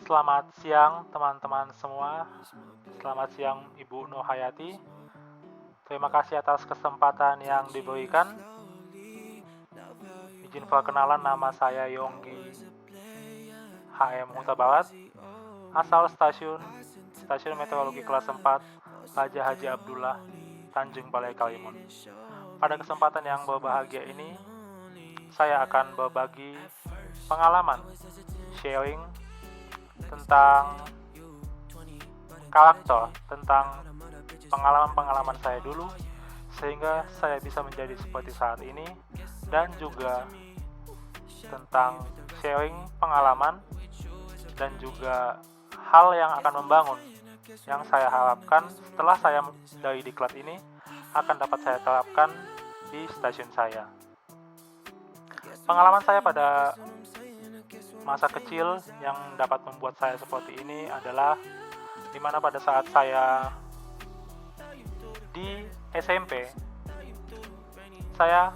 Selamat siang teman-teman semua. Selamat siang Ibu Nurhayati. Terima kasih atas kesempatan yang diberikan. Izin perkenalan, nama saya Yonggi HM Huta Barat, asal Stasiun Meteorologi kelas 4 Raja Haji Abdullah, Tanjung Balai Karimun. Pada kesempatan yang berbahagia ini, saya akan berbagi pengalaman, sharing tentang karakter, tentang pengalaman-pengalaman saya dulu, sehingga saya bisa menjadi seperti saat ini, dan juga tentang sharing pengalaman dan juga hal yang akan membangun, yang saya harapkan setelah saya dari diklat ini akan dapat saya terapkan di stasiun saya. Pengalaman saya pada masa kecil yang dapat membuat saya seperti ini adalah dimana pada saat saya di SMP, saya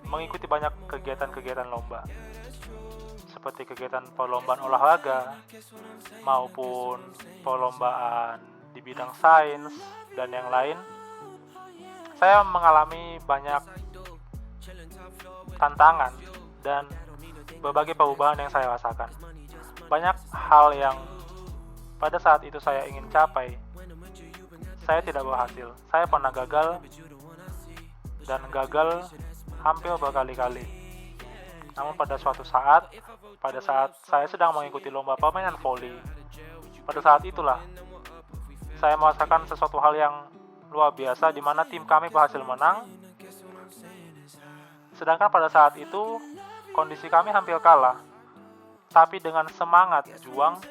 mengikuti banyak kegiatan-kegiatan lomba, seperti kegiatan perlombaan olahraga maupun perlombaan di bidang sains dan yang lain. Saya mengalami banyak tantangan dan berbagai perubahan yang saya rasakan. Banyak hal yang pada saat itu saya ingin capai, saya tidak berhasil. Saya pernah gagal, dan gagal hampir berkali-kali. Namun pada suatu saat, pada saat saya sedang mengikuti lomba permainan voli, pada saat itulah saya merasakan sesuatu hal yang luar biasa di mana tim kami berhasil menang. Sedangkan pada saat itu kondisi kami hampir kalah. Tapi dengan semangat juang,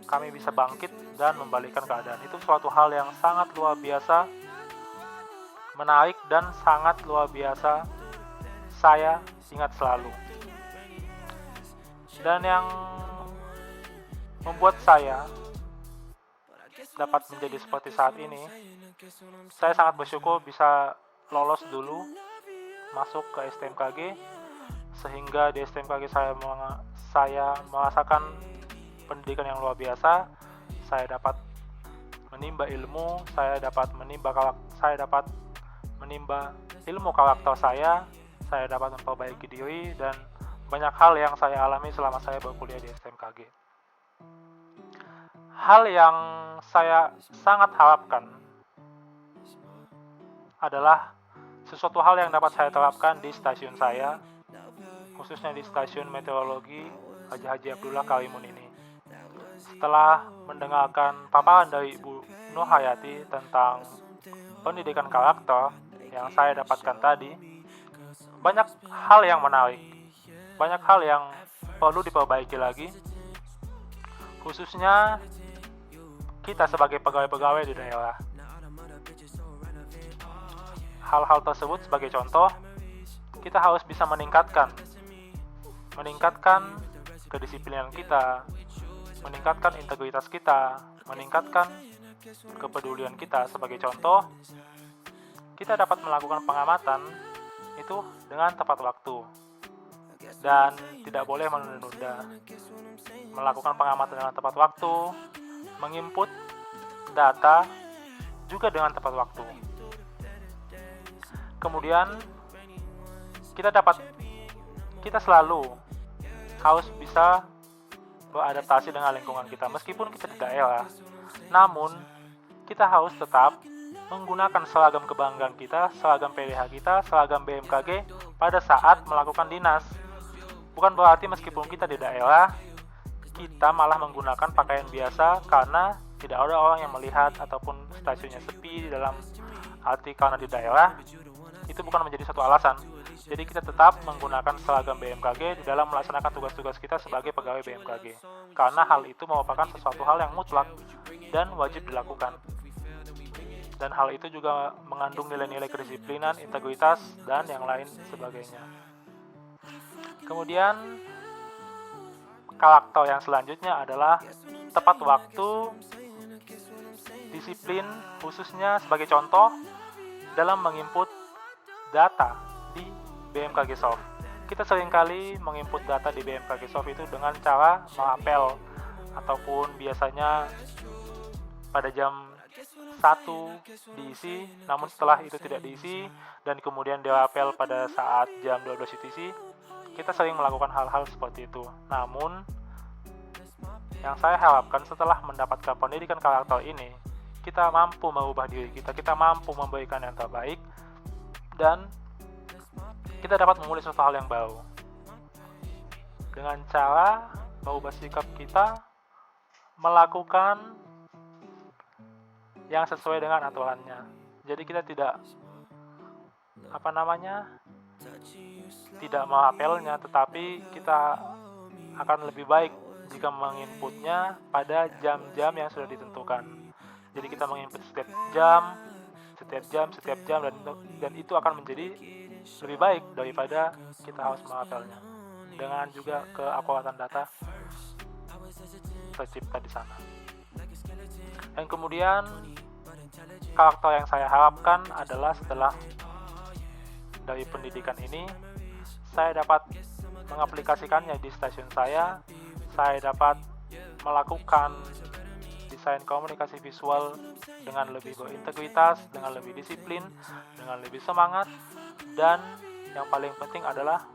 kami bisa bangkit dan membalikkan keadaan. Itu suatu hal yang sangat luar biasa, menarik dan sangat luar biasa, saya ingat selalu. Dan yang membuat saya dapat menjadi seperti saat ini, saya sangat bersyukur bisa lolos dulu masuk ke STMKG, sehingga di STMKG saya merasakan pendidikan yang luar biasa. Saya dapat menimba ilmu, saya dapat menimba ilmu karakter saya dapat memperbaiki diri, dan banyak hal yang saya alami selama saya berkuliah di STMKG. Hal yang saya sangat harapkan adalah sesuatu hal yang dapat saya terapkan di stasiun saya, khususnya di Stasiun Meteorologi Raja Haji Abdullah Karimun ini. Setelah mendengarkan paparan dari Ibu Nurhayati tentang pendidikan karakter yang saya dapatkan tadi, banyak hal yang menarik, banyak hal yang perlu diperbaiki lagi, khususnya kita sebagai pegawai-pegawai di daerah. Hal-hal tersebut sebagai contoh, kita harus bisa meningkatkan kedisiplinan kita, meningkatkan integritas kita, meningkatkan kepedulian kita. Sebagai contoh, kita dapat melakukan pengamatan itu dengan tepat waktu dan tidak boleh menunda. Melakukan pengamatan dengan tepat waktu, menginput data juga dengan tepat waktu. Kemudian kita selalu harus bisa beradaptasi dengan lingkungan kita. Meskipun kita di daerah, namun kita harus tetap menggunakan seragam kebanggaan kita, seragam PDH kita, seragam BMKG pada saat melakukan dinas. Bukan berarti meskipun kita di daerah, kita malah menggunakan pakaian biasa karena tidak ada orang yang melihat ataupun stasiunnya sepi, dalam arti karena di daerah. Itu bukan menjadi satu alasan. Jadi kita tetap menggunakan seragam BMKG di dalam melaksanakan tugas-tugas kita sebagai pegawai BMKG. Karena hal itu merupakan sesuatu hal yang mutlak dan wajib dilakukan. Dan hal itu juga mengandung nilai-nilai kedisiplinan, integritas, dan yang lain sebagainya. Kemudian karakter yang selanjutnya adalah tepat waktu, disiplin, khususnya sebagai contoh dalam menginput data di BMKG Soft. Kita seringkali menginput data di BMKG Soft itu dengan cara merapel ataupun biasanya pada jam 1 diisi, namun setelah itu tidak diisi, dan kemudian diapel pada saat jam 12 UTC, kita sering melakukan hal-hal seperti itu. Namun, yang saya harapkan setelah mendapatkan pendidikan karakter ini, kita mampu mengubah diri kita mampu memberikan yang terbaik, dan kita dapat memulai suatu hal yang baru. Dengan cara mengubah sikap kita, melakukan yang sesuai dengan aturannya. Jadi kita tidak tidak mengapelnya, tetapi kita akan lebih baik jika menginputnya pada jam-jam yang sudah ditentukan. Jadi kita menginput setiap jam, dan itu akan menjadi lebih baik daripada kita harus mengapelnya. Dengan juga keakuratan data tercipta di sana. Dan kemudian karakter yang saya harapkan adalah setelah dari pendidikan ini, saya dapat mengaplikasikannya di stasiun saya dapat melakukan desain komunikasi visual dengan lebih berintegritas, dengan lebih disiplin, dengan lebih semangat, dan yang paling penting adalah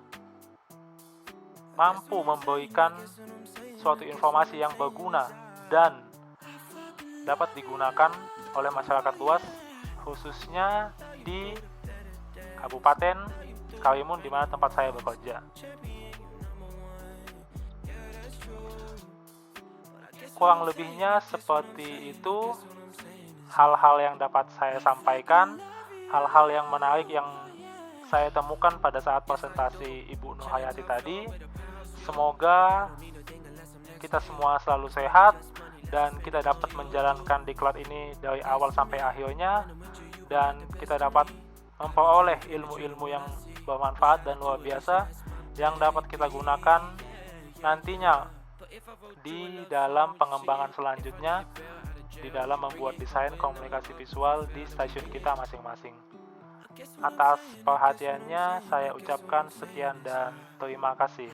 mampu memberikan suatu informasi yang berguna dan dapat digunakan oleh masyarakat luas, khususnya di Kabupaten Karimun di mana tempat saya bekerja. Kurang lebihnya seperti itu hal-hal yang dapat saya sampaikan, hal-hal yang menarik yang saya temukan pada saat presentasi Ibu Nur Hayati tadi. Semoga kita semua selalu sehat dan kita dapat menjalankan diklat ini dari awal sampai akhirnya, dan kita dapat memperoleh ilmu-ilmu yang bermanfaat dan luar biasa yang dapat kita gunakan nantinya di dalam pengembangan selanjutnya, di dalam membuat desain komunikasi visual di stasiun kita masing-masing. Atas perhatiannya saya ucapkan sekian dan terima kasih.